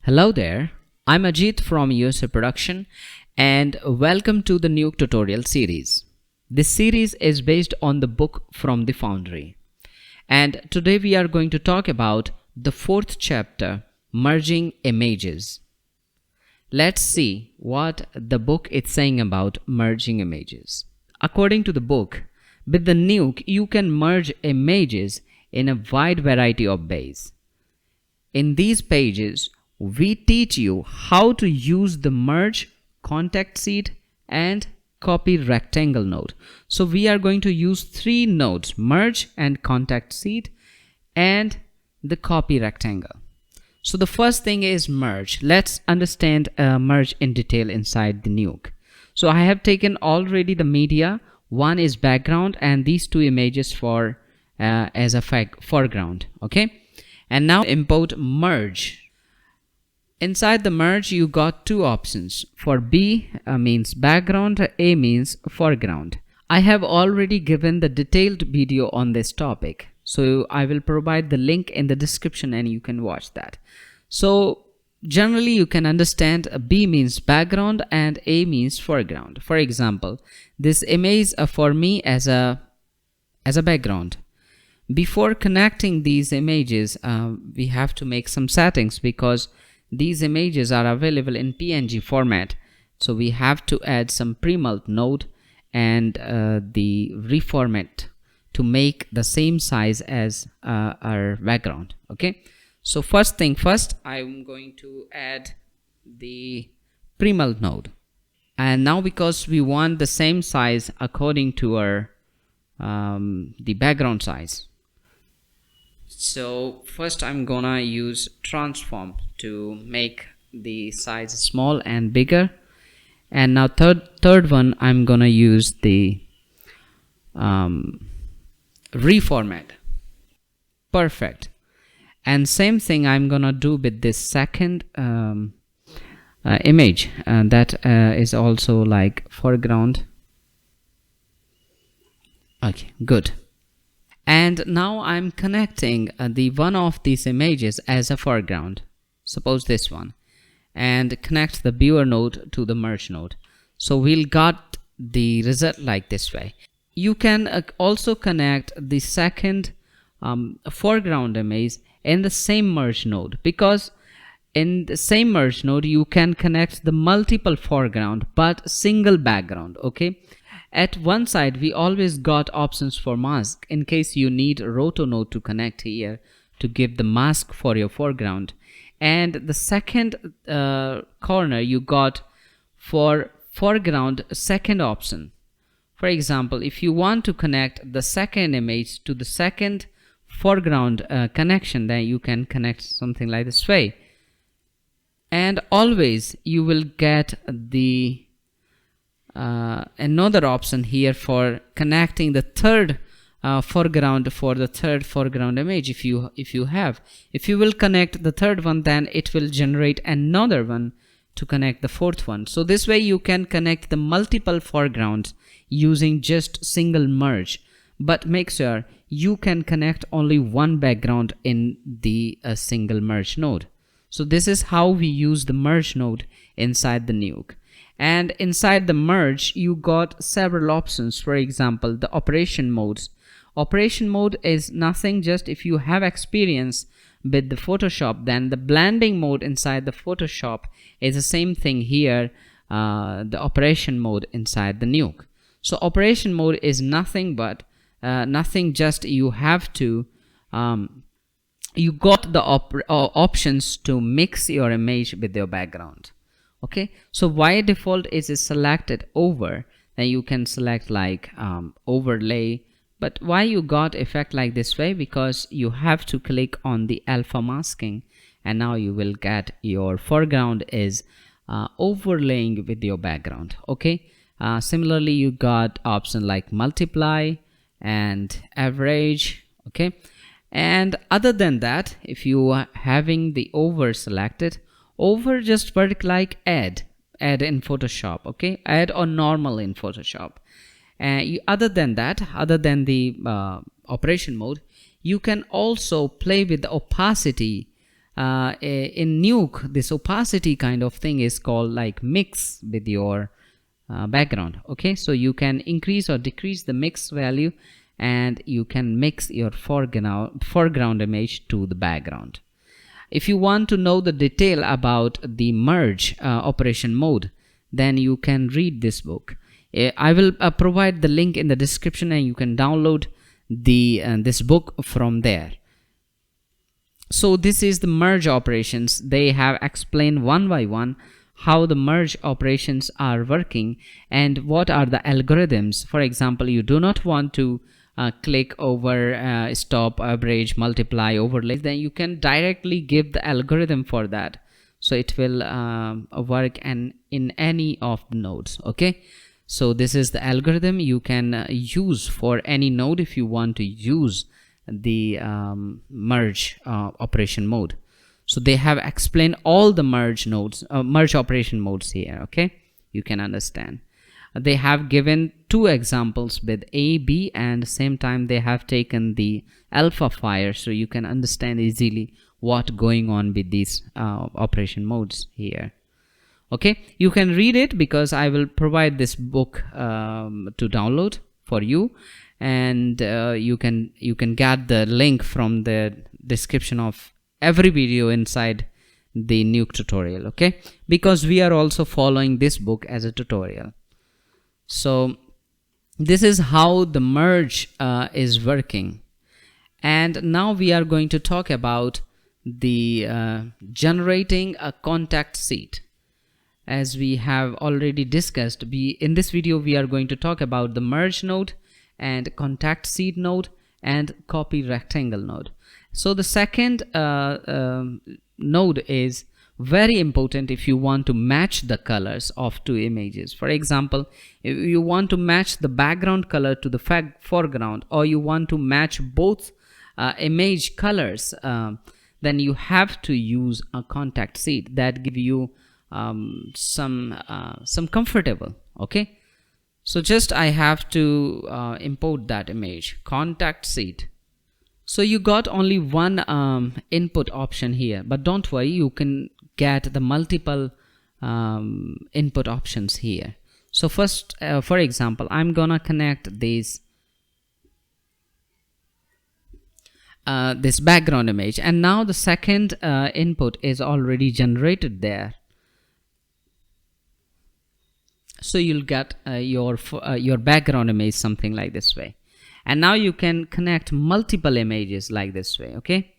Hello there, I'm Ajit from USA Production and welcome to the Nuke tutorial series. This series is based on the book From the Foundry. And today we are going to talk about the fourth chapter, Merging Images. Let's see what the book is saying about merging images. According to the book, with the Nuke you can merge images in a wide variety of ways. In these pages, we teach you how to use the merge, contact seed and copy rectangle node. So we are going to use three nodes, merge and contact seed and the copy rectangle. So the first thing is merge. Let's understand merge in detail inside the Nuke. So I have taken already the media. One is background and these two images for as a foreground. Okay, and now import merge. Inside the merge you got two options. For B means background, A means foreground. I have already given the detailed video on this topic, so I will provide the link in the description and you can watch that. So generally you can understand B means background and A means foreground. For example, this image for me as a background. Before connecting these images we have to make some settings because these images are available in PNG format, so we have to add some pre-mult node and the reformat to make the same size as our background. Okay, so first thing first, I'm going to add the pre-mult node, and now because we want the same size according to our the background size, so first I'm gonna use transform to make the size small and bigger, and now third one I'm gonna use the reformat. Perfect. And same thing I'm gonna do with this second image that is also like foreground. Okay, good. And now I'm connecting the one of these images as a foreground, suppose this one, and connect the viewer node to the merge node. So we'll got the result like this way. You can also connect the second foreground image in the same merge node, because in the same merge node you can connect the multiple foreground but single background. Okay, at one side we always got options for mask in case you need a roto node to connect here to give the mask for your foreground, and the second corner you got for foreground second option. For example, if you want to connect the second image to the second foreground connection, then you can connect something like this way, and always you will get the another option here for connecting the third foreground for the third foreground image. If you will connect the third one, then it will generate another one to connect the fourth one. So this way you can connect the multiple foregrounds using just single merge, but make sure you can connect only one background in the single merge node. So this is how we use the merge node inside the Nuke. And inside the merge you got several options. For example, the operation modes. Operation mode is nothing, just if you have experience with the Photoshop, then the blending mode inside the Photoshop is the same thing here, the operation mode inside the Nuke. So operation mode is nothing but just you have to you got the options to mix your image with your background. Okay, so by default it is selected over, then you can select like overlay. But why you got effect like this way? Because you have to click on the alpha masking, and now you will get your foreground is overlaying with your background. Okay, similarly you got option like multiply and average. Okay, and other than that, if you are having the over selected, over just work like add in Photoshop. Okay, add or normal in Photoshop. Other than that, other than the operation mode, you can also play with the opacity in Nuke, this opacity kind of thing is called like mix with your background. Okay, so you can increase or decrease the mix value, and you can mix your foreground image to the background. If you want to know the detail about the merge operation mode, then you can read this book. I will provide the link in the description, and you can download this book from there. So this is the merge operations. They have explained one by one how the merge operations are working and what are the algorithms. For example, you do not want to click over stop, average, multiply, overlay, then you can directly give the algorithm for that, so it will work in any of the nodes. Okay, so this is the algorithm you can use for any node if you want to use the merge operation mode. So they have explained all the merge operation modes here. Okay, you can understand. They have given two examples with A, B, and same time they have taken the alpha file, so you can understand easily what going on with these operation modes here. Okay, you can read it because I will provide this book to download for you, and you can get the link from the description of every video inside the Nuke tutorial. Okay, because we are also following this book as a tutorial. So this is how the merge is working, and now we are going to talk about the generating a contact seed. As we have already discussed, in this video we are going to talk about the merge node and contact seed node and copy rectangle node. So the second node is very important if you want to match the colors of two images. For example, if you want to match the background color to the foreground, or you want to match both image colors, then you have to use a contact seed that give you some comfortable. Okay, so just I have to import that image, contact seed. So you got only one input option here, but don't worry, you can get the multiple input options here. So first, for example, I'm gonna connect this background image, and now the second input is already generated there. So you'll get your background image something like this way, and now you can connect multiple images like this way. Okay,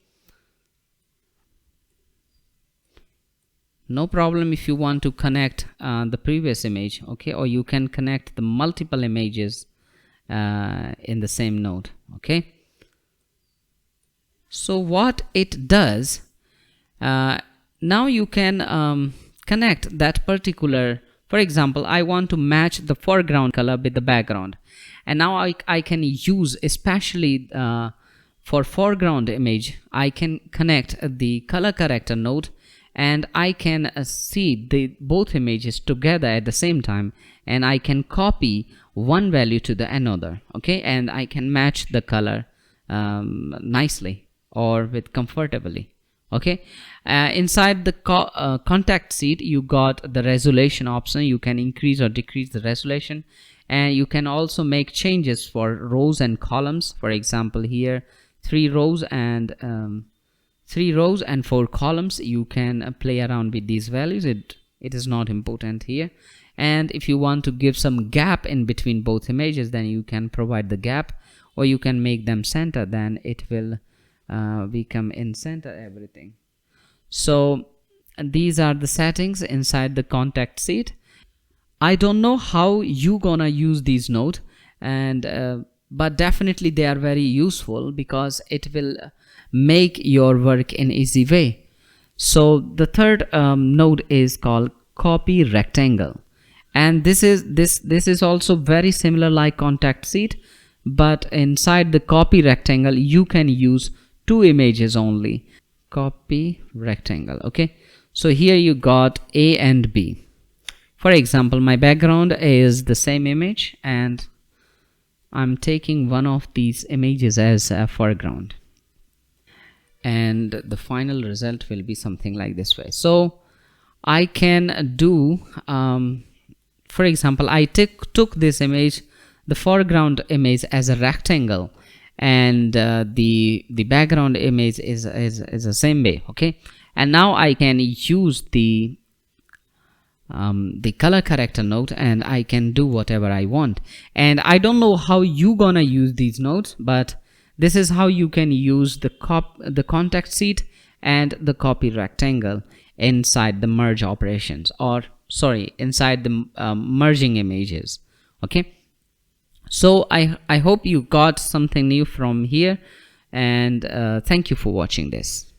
no problem if you want to connect the previous image. Okay, or you can connect the multiple images in the same node. Okay, so what it does, now you can connect that particular. For example, I want to match the foreground color with the background, and now I can use, especially for foreground image, I can connect the color corrector node, and I can see both images together at the same time, and I can copy one value to the another. Okay, and I can match the color nicely or with comfortably. Okay, inside the contact seed you got the resolution option. You can increase or decrease the resolution, and you can also make changes for rows and columns. For example, here 3 rows and 4 columns. You can play around with these values. It is not important here. And if you want to give some gap in between both images, then you can provide the gap, or you can make them center, then it will become in center everything. So these are the settings inside the contact seed. I don't know how you gonna use these nodes, and but definitely they are very useful because it will make your work in easy way. So the third node is called copy rectangle, and this is also very similar like contact seed, but inside the copy rectangle you can use 2 images only. Copy rectangle. Okay, so here you got A and B. For example, my background is the same image, and I'm taking one of these images as a foreground. and the final result will be something like this way. So I can do for example, I took this image, the foreground image, as a rectangle, and the background image is the same way. Okay, and now I can use the color corrector node, and I can do whatever I want. And I don't know how you gonna use these nodes, but this is how you can use the context sheet and the copy rectangle inside the merge operations, or sorry, inside the merging images. Okay, so I hope you got something new from here, and thank you for watching this.